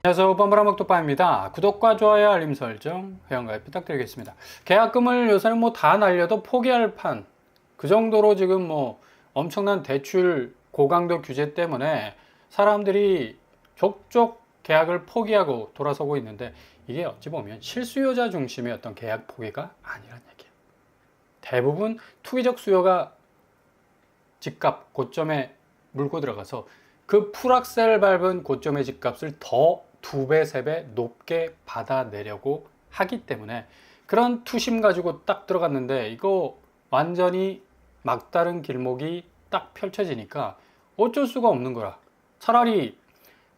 안녕하세요. 뻔뻔한먹토빠입니다. 구독과 좋아요, 알림 설정, 회원가입 부탁드리겠습니다. 계약금을 요새는 뭐 다 날려도 포기할 판, 그 정도로 지금 뭐 엄청난 대출 고강도 규제 때문에 사람들이 족족 계약을 포기하고 돌아서고 있는데, 이게 어찌 보면 실수요자 중심의 어떤 계약 포기가 아니란 얘기예요. 대부분 투기적 수요가 집값 고점에 물고 들어가서 그 풀악셀 밟은 고점의 집값을 더 2배, 3배 높게 받아내려고 하기 때문에 그런 투심 가지고 딱 들어갔는데, 이거 완전히 막다른 길목이 딱 펼쳐지니까 어쩔 수가 없는 거라. 차라리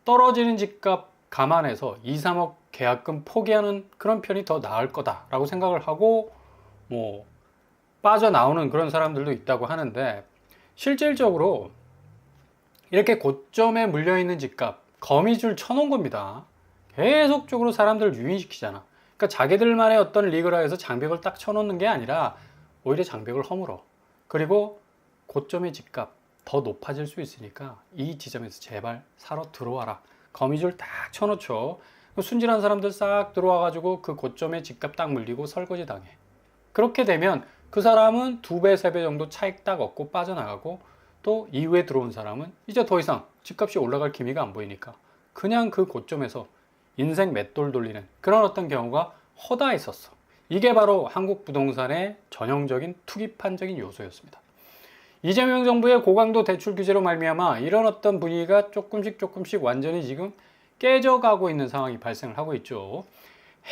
떨어지는 집값 감안해서 2, 3억 계약금 포기하는 그런 편이 더 나을 거다라고 생각을 하고 뭐 빠져나오는 그런 사람들도 있다고 하는데, 실질적으로 이렇게 고점에 물려있는 집값 거미줄 쳐놓은 겁니다. 계속적으로 사람들을 유인시키잖아. 그러니까 자기들만의 어떤 리그라 해서 장벽을 딱 쳐놓는 게 아니라 오히려 장벽을 허물어. 그리고 고점의 집값 더 높아질 수 있으니까 이 지점에서 제발 사러 들어와라. 거미줄 딱 쳐놓죠. 순진한 사람들 싹 들어와가지고 그 고점의 집값 딱 물리고 설거지 당해. 그렇게 되면 그 사람은 2배, 3배 정도 차익 딱 얻고 빠져나가고, 또 이후에 들어온 사람은 이제 더 이상 집값이 올라갈 기미가 안 보이니까 그냥 그 고점에서 인생 맷돌 돌리는 그런 어떤 경우가 허다했었어. 이게 바로 한국 부동산의 전형적인 투기판적인 요소였습니다. 이재명 정부의 고강도 대출 규제로 말미암아 이런 어떤 분위기가 조금씩 완전히 지금 깨져가고 있는 상황이 발생을 하고 있죠.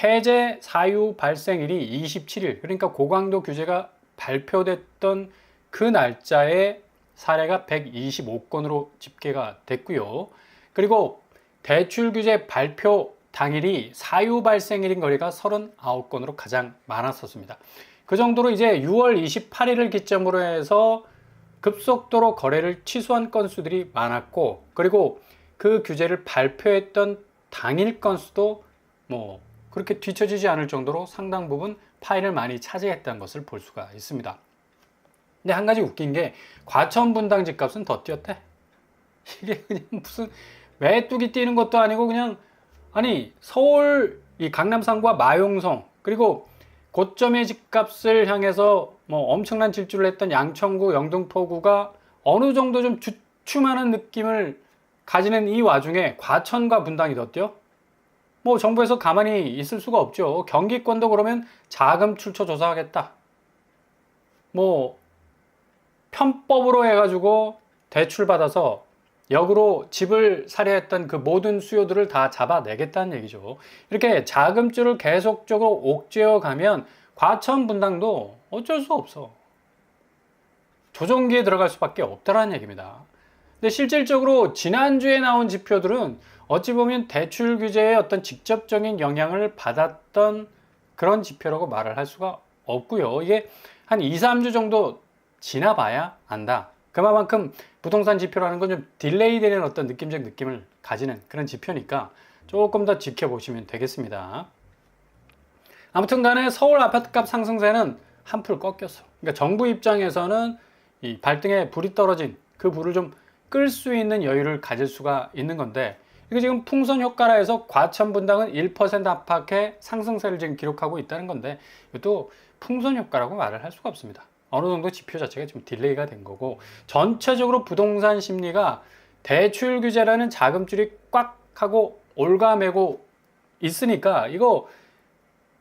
해제 사유 발생일이 27일, 그러니까 고강도 규제가 발표됐던 그 날짜에 사례가 125건으로 집계가 됐고요. 그리고 대출 규제 발표 당일이 사유 발생일인 거리가 39건으로 가장 많았었습니다. 그 정도로 이제 6월 28일을 기점으로 해서 급속도로 거래를 취소한 건수들이 많았고, 그리고 그 규제를 발표했던 당일 건수도 뭐 그렇게 뒤처지지 않을 정도로 상당 부분 파일을 많이 차지했다는 것을 볼 수가 있습니다. 근데 한 가지 웃긴 게, 과천 분당 집값은 더 뛰었대. 이게 그냥 무슨 메뚜기 뛰는 것도 아니고 그냥, 아니 서울 이 강남상과 마용성, 그리고 고점의 집값을 향해서 뭐 엄청난 질주를 했던 양천구, 영등포구가 어느 정도 좀 주춤하는 느낌을 가지는 이 와중에 과천과 분당이 더 뛰어? 뭐 정부에서 가만히 있을 수가 없죠. 경기권도 그러면 자금 출처 조사하겠다, 뭐 편법으로 해가지고 대출 받아서 역으로 집을 사려 했던 그 모든 수요들을 다 잡아내겠다는 얘기죠. 이렇게 자금줄을 계속적으로 옥죄어 가면 과천 분당도 어쩔 수 없어. 조정기에 들어갈 수밖에 없다라는 얘기입니다. 근데 실질적으로 지난주에 나온 지표들은 어찌 보면 대출 규제의 어떤 직접적인 영향을 받았던 그런 지표라고 말을 할 수가 없고요. 이게 한 2, 3주 정도 지나봐야 안다. 그만큼 부동산 지표라는 건 좀 딜레이 되는 어떤 느낌적 느낌을 가지는 그런 지표니까 조금 더 지켜보시면 되겠습니다. 아무튼 간에 서울 아파트값 상승세는 한풀 꺾였어. 그러니까 정부 입장에서는 이 발등에 불이 떨어진 그 불을 좀 끌 수 있는 여유를 가질 수가 있는 건데, 이게 지금 풍선 효과라 해서 과천 분당은 1% 안팎의 상승세를 지금 기록하고 있다는 건데, 이것도 풍선 효과라고 말을 할 수가 없습니다. 어느 정도 지표 자체가 좀 딜레이가 된 거고, 전체적으로 부동산 심리가 대출 규제라는 자금줄이 꽉 하고 올가매고 있으니까 이거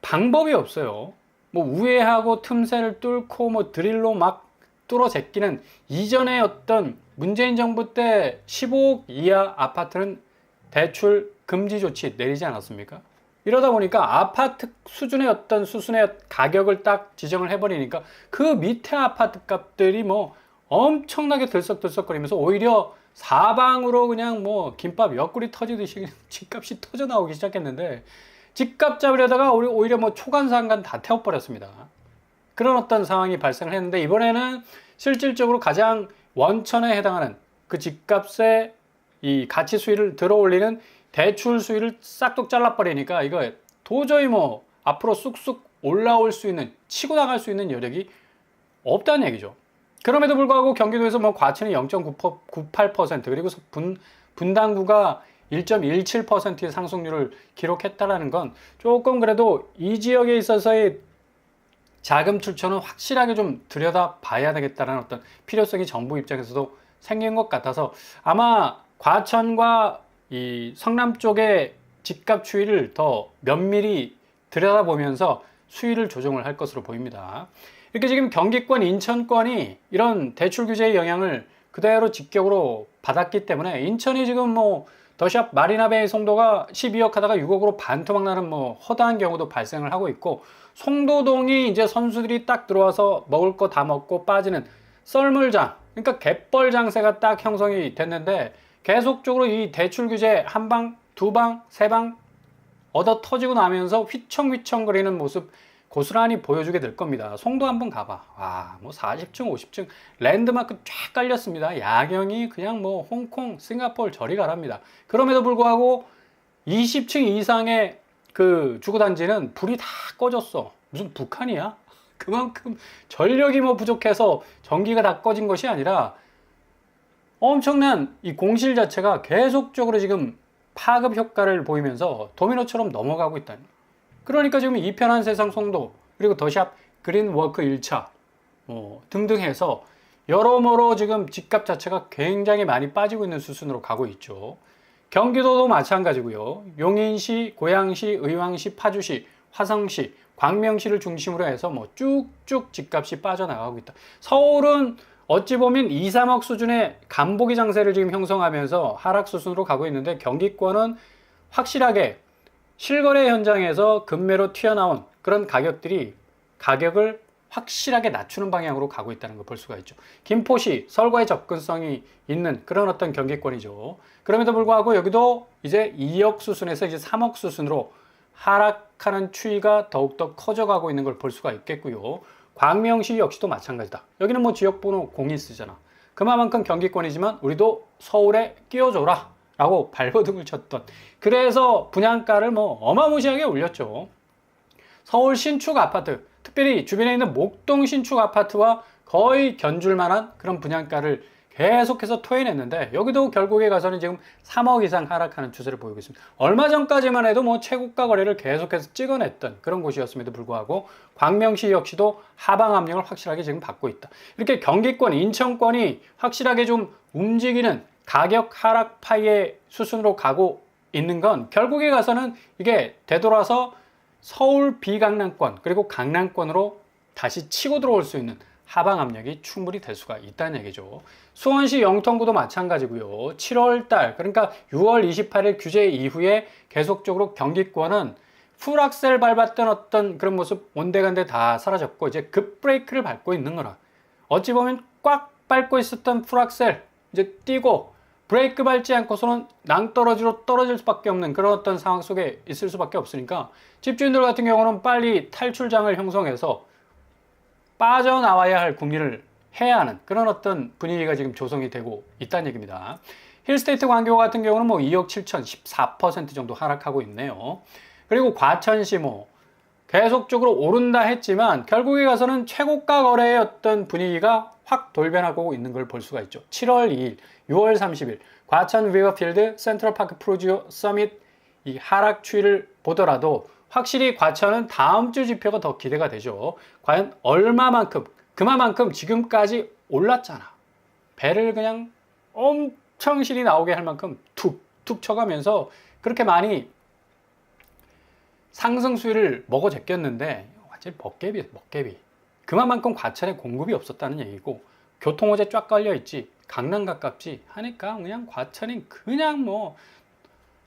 방법이 없어요. 뭐 우회하고 틈새를 뚫고 뭐 드릴로 막 뚫어 제끼는, 이전에 어떤 문재인 정부 때 15억 이하 아파트는 대출 금지 조치 내리지 않았습니까? 이러다 보니까 아파트 수준의 어떤 수순의 가격을 딱 지정을 해버리니까 그 밑에 아파트 값들이 뭐 엄청나게 들썩들썩거리면서 오히려 사방으로 그냥 뭐 김밥 옆구리 터지듯이 집값이 터져 나오기 시작했는데, 집값 잡으려다가 오히려 뭐 초간상간 다 태워버렸습니다. 그런 어떤 상황이 발생을 했는데, 이번에는 실질적으로 가장 원천에 해당하는 그 집값의 이 가치 수위를 들어 올리는 대출 수위를 싹둑 잘라버리니까 이거 도저히 뭐 앞으로 쑥쑥 올라올 수 있는, 치고 나갈 수 있는 여력이 없다는 얘기죠. 그럼에도 불구하고 경기도에서 뭐 과천이 0.98%, 그리고 분당구가 1.17%의 상승률을 기록했다라는 건 조금 그래도 이 지역에 있어서의 자금 출처는 확실하게 좀 들여다 봐야 되겠다는 어떤 필요성이 정부 입장에서도 생긴 것 같아서 아마 과천과 이 성남 쪽의 집값 추이를 더 면밀히 들여다보면서 수위를 조정을 할 것으로 보입니다. 이렇게 지금 경기권, 인천권이 이런 대출 규제의 영향을 그대로 직격으로 받았기 때문에 인천이 지금 뭐 더샵 마리나베이 송도가 12억 하다가 6억으로 반토막 나는 뭐 허다한 경우도 발생을 하고 있고, 송도동이 이제 선수들이 딱 들어와서 먹을 거 다 먹고 빠지는 썰물장, 그러니까 갯벌 장세가 딱 형성이 됐는데 계속적으로 이 대출 규제 한 방, 두 방, 세 방 얻어 터지고 나면서 휘청휘청 거리는 모습 고스란히 보여주게 될 겁니다. 송도 한번 가봐. 와, 뭐 40층, 50층 랜드마크 쫙 깔렸습니다. 야경이 그냥 뭐 홍콩, 싱가포르 저리 가랍니다. 그럼에도 불구하고 20층 이상의 그 주거단지는 불이 다 꺼졌어. 무슨 북한이야? 그만큼 전력이 뭐 부족해서 전기가 다 꺼진 것이 아니라 엄청난 이 공실 자체가 계속적으로 지금 파급 효과를 보이면서 도미노처럼 넘어가고 있다는 거예요. 그러니까 지금 이편한 세상 송도, 그리고 더샵 그린워크 1차 등등 해서 여러모로 지금 집값 자체가 굉장히 많이 빠지고 있는 수순으로 가고 있죠. 경기도도 마찬가지고요. 용인시, 고양시, 의왕시, 파주시, 화성시, 광명시를 중심으로 해서 뭐 쭉쭉 집값이 빠져나가고 있다. 서울은 어찌 보면 2, 3억 수준의 간보기 장세를 지금 형성하면서 하락 수순으로 가고 있는데, 경기권은 확실하게 실거래 현장에서 급매로 튀어나온 그런 가격들이 가격을 확실하게 낮추는 방향으로 가고 있다는 걸 볼 수가 있죠. 김포시, 서울과의 접근성이 있는 그런 어떤 경기권이죠. 그럼에도 불구하고 여기도 이제 2억 수순에서 이제 3억 수순으로 하락하는 추이가 더욱더 커져가고 있는 걸 볼 수가 있겠고요. 광명시 역시도 마찬가지다. 여기는 뭐 지역번호 02 쓰잖아. 그만큼 경기권이지만 우리도 서울에 끼워줘라 라고 발버둥을 쳤던, 그래서 분양가를 뭐 어마무시하게 올렸죠. 서울 신축 아파트, 특별히 주변에 있는 목동 신축 아파트와 거의 견줄 만한 그런 분양가를 계속해서 토해냈는데, 여기도 결국에 가서는 지금 3억 이상 하락하는 추세를 보이고 있습니다. 얼마 전까지만 해도 뭐 최고가 거래를 계속해서 찍어냈던 그런 곳이었음에도 불구하고 광명시 역시도 하방 압력을 확실하게 지금 받고 있다. 이렇게 경기권, 인천권이 확실하게 좀 움직이는 가격 하락 파이의 수순으로 가고 있는 건 결국에 가서는 이게 되돌아서 서울 비강남권 그리고 강남권으로 다시 치고 들어올 수 있는 하방 압력이 충분히 될 수가 있다는 얘기죠. 수원시 영통구도 마찬가지고요. 7월달, 그러니까 6월 28일 규제 이후에 계속적으로 경기권은 풀악셀 밟았던 어떤 그런 모습 온데간데 다 사라졌고 이제 급브레이크를 밟고 있는 거라. 어찌 보면 꽉 밟고 있었던 풀악셀 이제 띄고 브레이크 밟지 않고서는 낭떠러지로 떨어질 수밖에 없는 그런 어떤 상황 속에 있을 수밖에 없으니까 집주인들 같은 경우는 빨리 탈출장을 형성해서 빠져나와야 할 국리를 해야 하는 그런 어떤 분위기가 지금 조성이 되고 있다는 얘기입니다. 힐스테이트 광교 같은 경우는 뭐 2억 7천 14% 정도 하락하고 있네요. 그리고 과천시 뭐 계속적으로 오른다 했지만 결국에 가서는 최고가 거래의 어떤 분위기가 확 돌변하고 있는 걸 볼 수가 있죠. 7월 2일, 6월 30일 과천 리버필드 센트럴파크 프루지오 서밋 이 하락 추이를 보더라도 확실히 과천은 다음 주 지표가 더 기대가 되죠. 과연 얼마만큼, 그만큼 지금까지 올랐잖아. 배를 그냥 엄청 실이 나오게 할 만큼 툭툭 쳐가면서 그렇게 많이 상승 수위를 먹어 제꼈는데 완전히 먹개비. 그만큼 과천에 공급이 없었다는 얘기고, 교통호재 쫙 깔려 있지, 강남 가깝지 하니까 그냥 과천이 그냥 뭐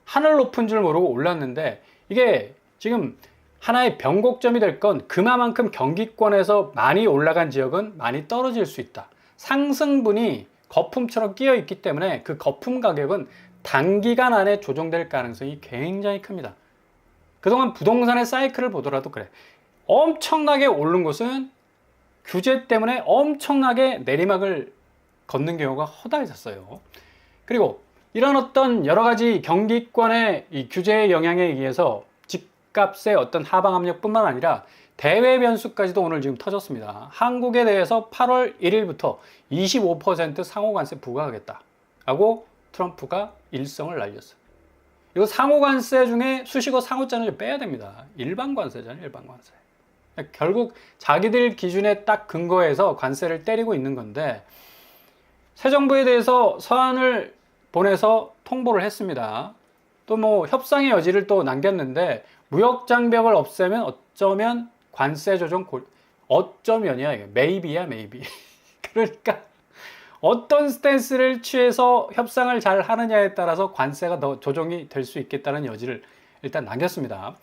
하늘 높은 줄 모르고 올랐는데, 이게 지금 하나의 변곡점이 될 건 그만큼 경기권에서 많이 올라간 지역은 많이 떨어질 수 있다. 상승분이 거품처럼 끼어 있기 때문에 그 거품 가격은 단기간 안에 조정될 가능성이 굉장히 큽니다. 그동안 부동산의 사이클을 보더라도 그래. 엄청나게 오른 곳은 규제 때문에 엄청나게 내리막을 걷는 경우가 허다해졌어요. 그리고 이런 어떤 여러 가지 경기권의 이 규제의 영향에 의해서 집값의 어떤 하방 압력뿐만 아니라 대외 변수까지도 오늘 지금 터졌습니다. 한국에 대해서 8월 1일부터 25% 상호관세 부과하겠다라고 트럼프가 일성을 날렸어요. 이거 상호관세 중에 수식어 상호자는 빼야 됩니다. 일반 관세잖아요, 일반 관세. 결국 자기들 기준에 딱 근거해서 관세를 때리고 있는 건데, 새 정부에 대해서 서한을 보내서 통보를 했습니다. 또 뭐 협상의 여지를 또 남겼는데, 무역 장벽을 없애면 어쩌면 관세 조정 어쩌면이야, 이게 maybe야 maybe. 그러니까 어떤 스탠스를 취해서 협상을 잘 하느냐에 따라서 관세가 더 조정이 될 수 있겠다는 여지를 일단 남겼습니다.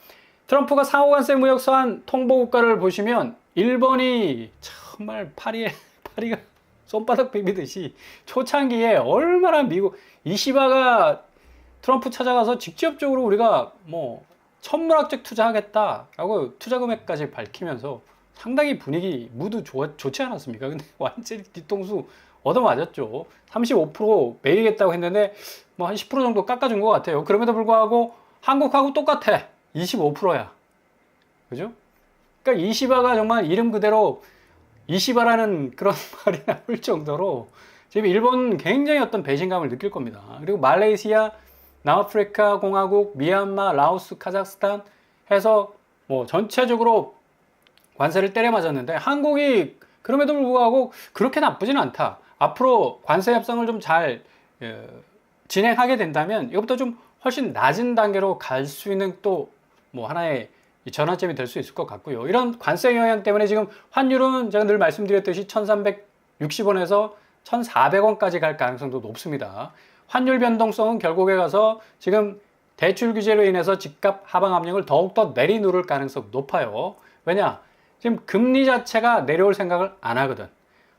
트럼프가 상호관세 무역 서한 통보 국가를 보시면 1번이 정말 파리가 손바닥 비비듯이 초창기에 얼마나 미국 이시바가 트럼프 찾아가서 직접적으로 우리가 뭐 천문학적 투자하겠다라고 투자 금액까지 밝히면서 상당히 분위기 무드 좋지 않았습니까? 근데 완전히 뒤통수 얻어맞았죠. 35% 매기겠다고 했는데 뭐 한 10% 정도 깎아준 것 같아요. 그럼에도 불구하고 한국하고 똑같아. 25%야. 그죠? 그러니까 이시바가 정말 이름 그대로 이시바라는 그런 말이 나올 정도로 지금 일본 굉장히 어떤 배신감을 느낄 겁니다. 그리고 말레이시아, 남아프리카 공화국, 미얀마, 라오스, 카자흐스탄 해서 뭐 전체적으로 관세를 때려 맞았는데 한국이 그럼에도 불구하고 그렇게 나쁘진 않다. 앞으로 관세 협상을 좀 잘 진행하게 된다면 이것보다 좀 훨씬 낮은 단계로 갈 수 있는 또 뭐 하나의 전환점이 될 수 있을 것 같고요. 이런 관세 영향 때문에 지금 환율은 제가 늘 말씀드렸듯이 1360원에서 1400원까지 갈 가능성도 높습니다. 환율 변동성은 결국에 가서 지금 대출 규제로 인해서 집값 하방 압력을 더욱더 내리누를 가능성이 높아요. 왜냐? 지금 금리 자체가 내려올 생각을 안 하거든.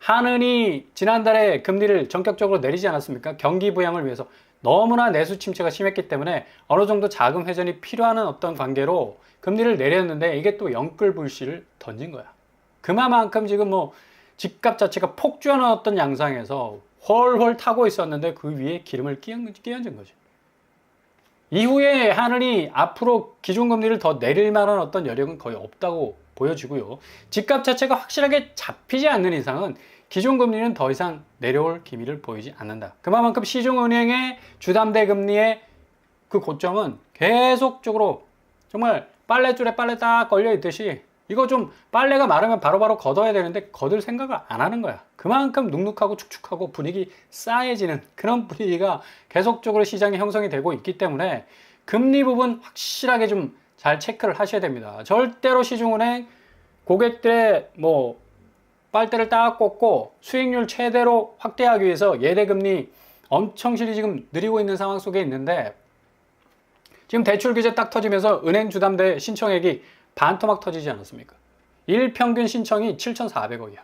한은이 지난달에 금리를 전격적으로 내리지 않았습니까? 경기 부양을 위해서 너무나 내수 침체가 심했기 때문에 어느 정도 자금 회전이 필요한 어떤 관계로 금리를 내렸는데 이게 또 영끌불씨를 던진 거야. 그만큼 지금 뭐 집값 자체가 폭주하는 어떤 양상에서 훨훨 타고 있었는데 그 위에 기름을 끼얹은 거지. 이후에 한은이 앞으로 기준금리를 더 내릴 만한 어떤 여력은 거의 없다고 보여지고요. 집값 자체가 확실하게 잡히지 않는 이상은 기준금리는 더 이상 내려올 기미를 보이지 않는다. 그만큼 시중은행의 주담대 금리의 그 고점은 계속적으로 정말 빨랫줄에 빨래 딱 걸려 있듯이 이거 좀 빨래가 마르면 바로바로 걷어야 되는데 걷을 생각을 안 하는 거야. 그만큼 눅눅하고 축축하고 분위기 싸해지는 그런 분위기가 계속적으로 시장에 형성이 되고 있기 때문에 금리 부분 확실하게 좀 잘 체크를 하셔야 됩니다. 절대로 시중은행 고객들의 뭐 빨대를 딱 꽂고 수익률 최대로 확대하기 위해서 예대금리 엄청 실이 지금 느리고 있는 상황 속에 있는데 지금 대출 규제 딱 터지면서 은행 주담대 신청액이 반토막 터지지 않았습니까? 일평균 신청이 7,400억이야.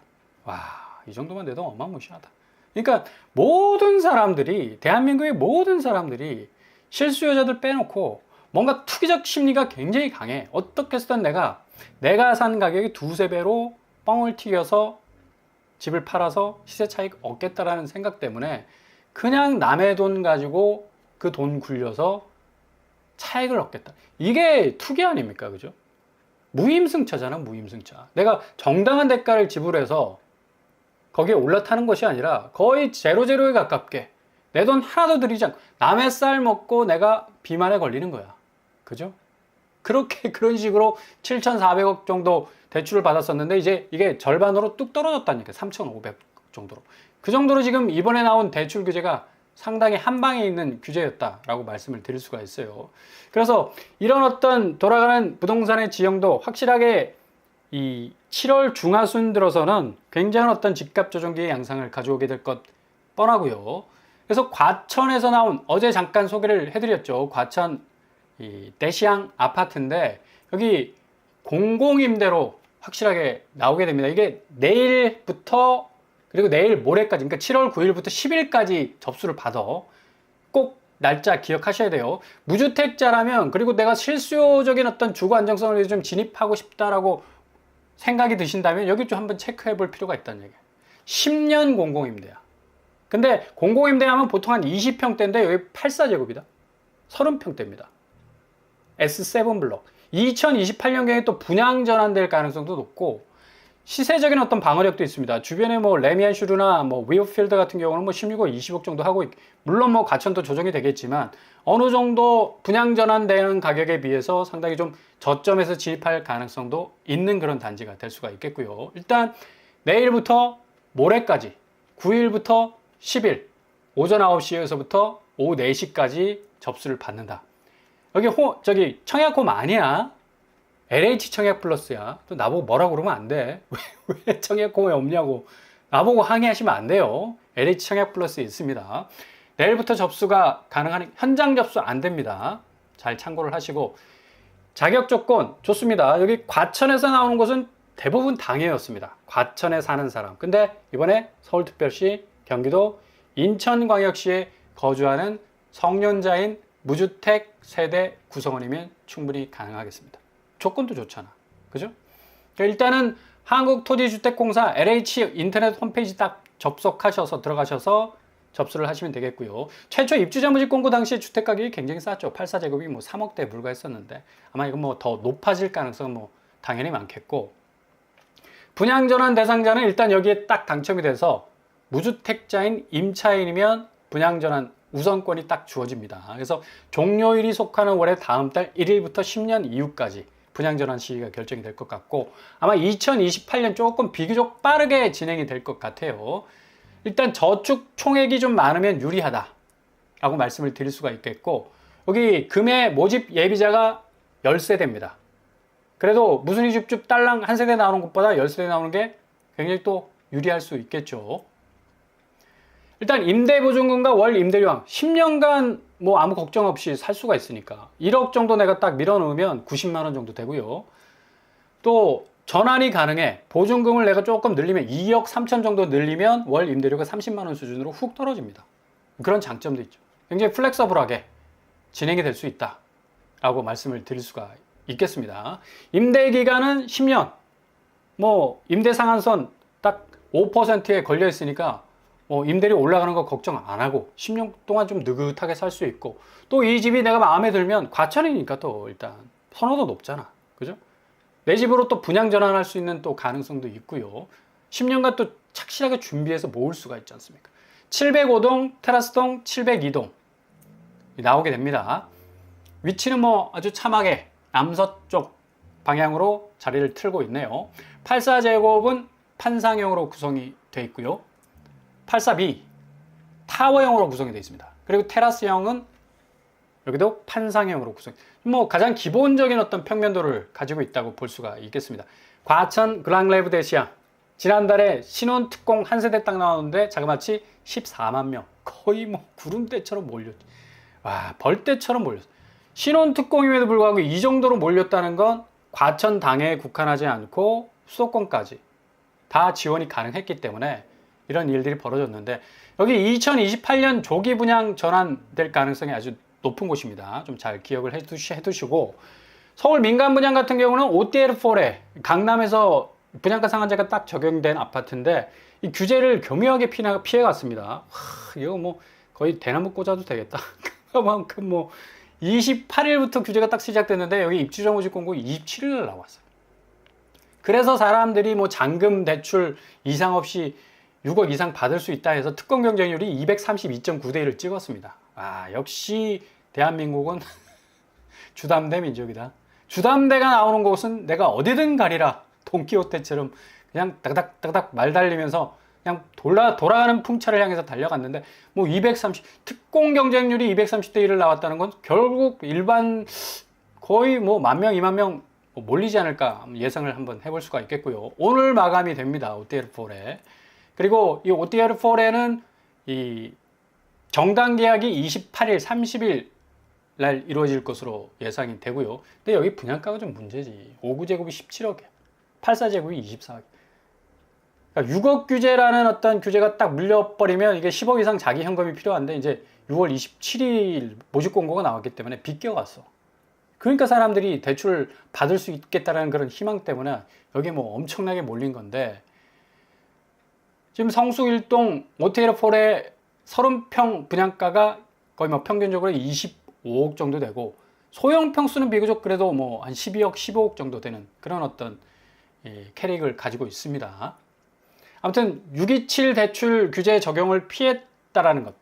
와, 이 정도만 돼도 어마무시하다. 그러니까 모든 사람들이 대한민국의 모든 사람들이 실수요자들 빼놓고 뭔가 투기적 심리가 굉장히 강해. 어떻게 해서든 내가 산 가격이 두세 배로 뻥을 튀겨서 집을 팔아서 시세 차익 얻겠다라는 생각 때문에 그냥 남의 돈 가지고 그 돈 굴려서 차익을 얻겠다. 이게 투기 아닙니까? 그죠? 무임승차잖아, 무임승차. 내가 정당한 대가를 지불해서 거기에 올라타는 것이 아니라 거의 제로에 가깝게 내 돈 하나도 들이지 않고 남의 쌀 먹고 내가 비만에 걸리는 거야. 그죠? 그런 식으로 7,400억 정도 대출을 받았었는데 이제 이게 절반으로 뚝 떨어졌다니까. 3,500억 정도로. 그 정도로 지금 이번에 나온 대출 규제가 상당히 한 방에 있는 규제였다라고 말씀을 드릴 수가 있어요. 그래서 이런 어떤 돌아가는 부동산의 지형도 확실하게 이 7월 중하순 들어서는 굉장한 어떤 집값 조정기의 양상을 가져오게 될 것 뻔하고요. 그래서 과천에서 나온 어제 잠깐 소개를 해드렸죠. 과천 이 대시양 아파트인데 여기 공공임대로 확실하게 나오게 됩니다. 이게 내일부터 그리고 내일 모레까지 그러니까 7월 9일부터 10일까지 접수를 받아. 꼭 날짜 기억하셔야 돼요. 무주택자라면 그리고 내가 실수요적인 어떤 주거 안정성을 위해서 좀 진입하고 싶다라고 생각이 드신다면 여기 좀 한번 체크해 볼 필요가 있다는 얘기예요. 10년 공공임대야. 근데 공공임대하면 보통 한 20평대인데 여기 84제곱이다. 30평대입니다. S7 블록. 2028년경에 또 분양 전환될 가능성도 높고 시세적인 어떤 방어력도 있습니다. 주변에 뭐 레미안슈르나 뭐 위어필드 같은 경우는 뭐 16억, 20억 정도 하고 물론 뭐 가천도 조정이 되겠지만 어느 정도 분양 전환되는 가격에 비해서 상당히 좀 저점에서 진입할 가능성도 있는 그런 단지가 될 수가 있겠고요. 일단 내일부터 모레까지 9일부터 10일 오전 9시에서부터 오후 4시까지 접수를 받는다. 여기 저기 청약홈 아니야. LH 청약 플러스야. 또 나보고 뭐라고 그러면 안 돼. 왜 청약홈에 없냐고 나보고 항의하시면 안 돼요. LH 청약 플러스에 있습니다. 내일부터 접수가 가능한 현장 접수 안 됩니다. 잘 참고를 하시고 자격 조건 좋습니다. 여기 과천에서 나오는 곳은 대부분 당해였습니다. 과천에 사는 사람. 근데 이번에 서울특별시, 경기도, 인천광역시에 거주하는 성년자인 무주택 세대 구성원이면 충분히 가능하겠습니다. 조건도 좋잖아. 그죠? 일단은 한국토지주택공사 LH 인터넷 홈페이지 딱 접속하셔서 들어가셔서 접수를 하시면 되겠고요. 최초 입주자 모집 공고 당시에 주택 가격이 굉장히 쌌죠. 84제곱이 뭐 3억대에 불과했었는데 아마 이건 뭐 더 높아질 가능성은 뭐 당연히 많겠고 분양전환 대상자는 일단 여기에 딱 당첨이 돼서 무주택자인 임차인이면 분양전환 우선권이 딱 주어집니다. 그래서 종료일이 속하는 올해 다음 달 1일부터 10년 이후까지 분양전환 시기가 결정이 될 것 같고 아마 2028년 조금 비교적 빠르게 진행이 될 것 같아요. 일단 저축 총액이 좀 많으면 유리하다 라고 말씀을 드릴 수가 있겠고 여기 금액 모집 예비자가 10세대입니다. 그래도 무순위 줍줍 딸랑 한 세대 나오는 것보다 10세대 나오는 게 굉장히 또 유리할 수 있겠죠. 일단 임대보증금과 월 임대료왕 10년간 뭐 아무 걱정 없이 살 수가 있으니까 1억 정도 내가 딱 밀어넣으면 90만 원 정도 되고요. 또 전환이 가능해. 보증금을 내가 조금 늘리면 2억 3천 정도 늘리면 월 임대료가 30만 원 수준으로 훅 떨어집니다. 그런 장점도 있죠. 굉장히 플렉서블하게 진행이 될 수 있다 라고 말씀을 드릴 수가 있겠습니다. 임대 기간은 10년. 뭐 임대 상한선 딱 5%에 걸려 있으니까 임대료 올라가는 거 걱정 안 하고 10년 동안 좀 느긋하게 살 수 있고 또 이 집이 내가 마음에 들면 과천이니까 또 일단 선호도 높잖아. 그죠? 내 집으로 또 분양 전환할 수 있는 또 가능성도 있고요. 10년간 또 착실하게 준비해서 모을 수가 있지 않습니까? 705동, 테라스동, 702동 나오게 됩니다. 위치는 뭐 아주 참하게 남서쪽 방향으로 자리를 틀고 있네요. 84제곱은 판상형으로 구성이 되어 있고요. 84B 타워형으로 구성이 되어 있습니다. 그리고 테라스형은 여기도 판상형으로 구성. 뭐 가장 기본적인 어떤 평면도를 가지고 있다고 볼 수가 있겠습니다. 과천 그랑레브 대시양 지난달에 신혼 특공 한 세대 딱 나왔는데 자그마치 14만 명. 거의 뭐 구름대처럼 몰렸죠. 와, 벌떼처럼 몰렸어. 신혼 특공임에도 불구하고 이 정도로 몰렸다는 건 과천 당해에 국한하지 않고 수도권까지 다 지원이 가능했기 때문에 이런 일들이 벌어졌는데 여기 2028년 조기 분양 전환될 가능성이 아주 높은 곳입니다. 좀 잘 기억을 해두시고 서울 민간 분양 같은 경우는 OTR4에 강남에서 분양가 상한제가 딱 적용된 아파트인데 이 규제를 교묘하게 피해갔습니다. 이거 뭐 거의 대나무 꽂아도 되겠다. 그만큼 뭐 28일부터 규제가 딱 시작됐는데 여기 입주자 모집 공고 27일 나왔어요. 그래서 사람들이 뭐 잔금 대출 이상 없이 6억 이상 받을 수 있다 해서 특권 경쟁률이 232.9대 1을 찍었습니다. 아, 역시 대한민국은 주담대 민족이다. 주담대가 나오는 곳은 내가 어디든 가리라. 돈키호테처럼 그냥 따닥따닥 말 달리면서 그냥 돌아가는 풍차를 향해서 달려갔는데 뭐 230, 특공 경쟁률이 230대 1을 나왔다는 건 결국 일반 거의 뭐 10,000명, 20,000명 몰리지 않을까 예상을 한번 해볼 수가 있겠고요. 오늘 마감이 됩니다. OTR4에. 그리고 이 OTR4에는 이 정당 계약이 28일, 30일 날 이루어질 것으로 예상이 되고요. 근데 여기 분양가가 좀 문제지. 5구제곱이 17억이야. 84제곱이 24억. 그러니까 6억 규제라는 어떤 규제가 딱 물려버리면 이게 10억 이상 자기 현금이 필요한데 이제 6월 27일 모집 공고가 나왔기 때문에 비껴갔어. 그러니까 사람들이 대출 받을 수 있겠다라는 그런 희망 때문에 여기 뭐 엄청나게 몰린 건데 지금 성수 1동 OTR4의 30평 분양가가 거의 뭐 평균적으로 25억 정도 되고 소형 평수는 비교적 그래도 뭐 한 12억, 15억 정도 되는 그런 어떤 캐릭을 가지고 있습니다. 아무튼 627 대출 규제 적용을 피했다라는 것,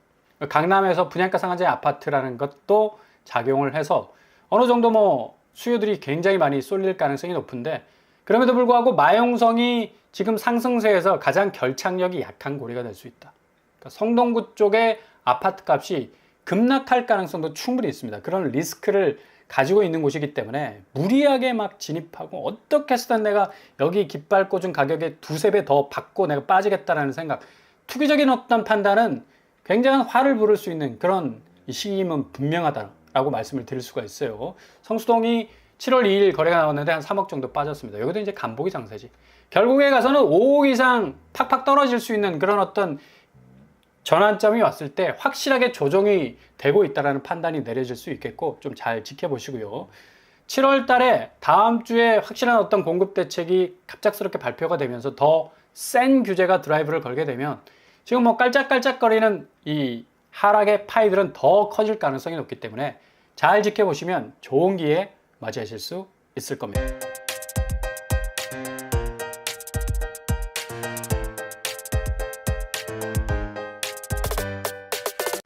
강남에서 분양가 상한제 아파트라는 것도 작용을 해서 어느 정도 뭐 수요들이 굉장히 많이 쏠릴 가능성이 높은데, 그럼에도 불구하고 마용성이 지금 상승세에서 가장 결착력이 약한 고리가 될 수 있다. 그러니까 성동구 쪽의 아파트 값이 급락할 가능성도 충분히 있습니다. 그런 리스크를 가지고 있는 곳이기 때문에 무리하게 막 진입하고 어떻게 해서든 내가 여기 깃발 꽂은 가격에 두세 배 더 받고 내가 빠지겠다라는 생각, 투기적인 어떤 판단은 굉장한 화를 부를 수 있는 그런 시기임은 분명하다라고 말씀을 드릴 수가 있어요. 성수동이 7월 2일 거래가 나왔는데 한 3억 정도 빠졌습니다. 여기도 이제 간보기 장세지. 결국에 가서는 5억 이상 팍팍 떨어질 수 있는 그런 어떤 전환점이 왔을 때 확실하게 조정이 되고 있다는 판단이 내려질 수 있겠고, 좀 잘 지켜보시고요. 7월 달에 다음 주에 확실한 어떤 공급 대책이 갑작스럽게 발표가 되면서 더 센 규제가 드라이브를 걸게 되면 지금 뭐 깔짝깔짝거리는 이 하락의 파이들은 더 커질 가능성이 높기 때문에 잘 지켜보시면 좋은 기회 맞이하실 수 있을 겁니다.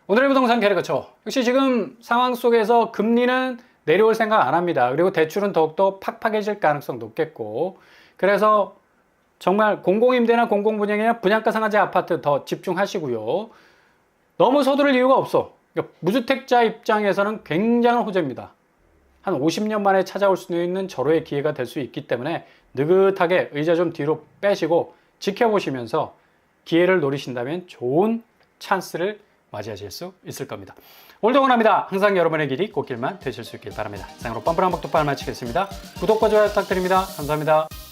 오늘의 부동산 캐리커처, 역시 지금 상황 속에서 금리는 내려올 생각 안 합니다. 그리고 대출은 더욱더 팍팍해질 가능성 높겠고, 그래서 정말 공공임대나 공공분양이나 분양가 상한제 아파트 더 집중하시고요. 너무 서두를 이유가 없어. 그러니까 무주택자 입장에서는 굉장한 호재입니다. 한 50년 만에 찾아올 수 있는 절호의 기회가 될 수 있기 때문에 느긋하게 의자 좀 뒤로 빼시고 지켜보시면서 기회를 노리신다면 좋은 찬스를 맞이하실 수 있을 겁니다. 오늘도 응원합니다. 항상 여러분의 길이 꽃길만 되실 수 있길 바랍니다. 이상으로 뻔뻔한 복독발 마치겠습니다. 구독과 좋아요 부탁드립니다. 감사합니다.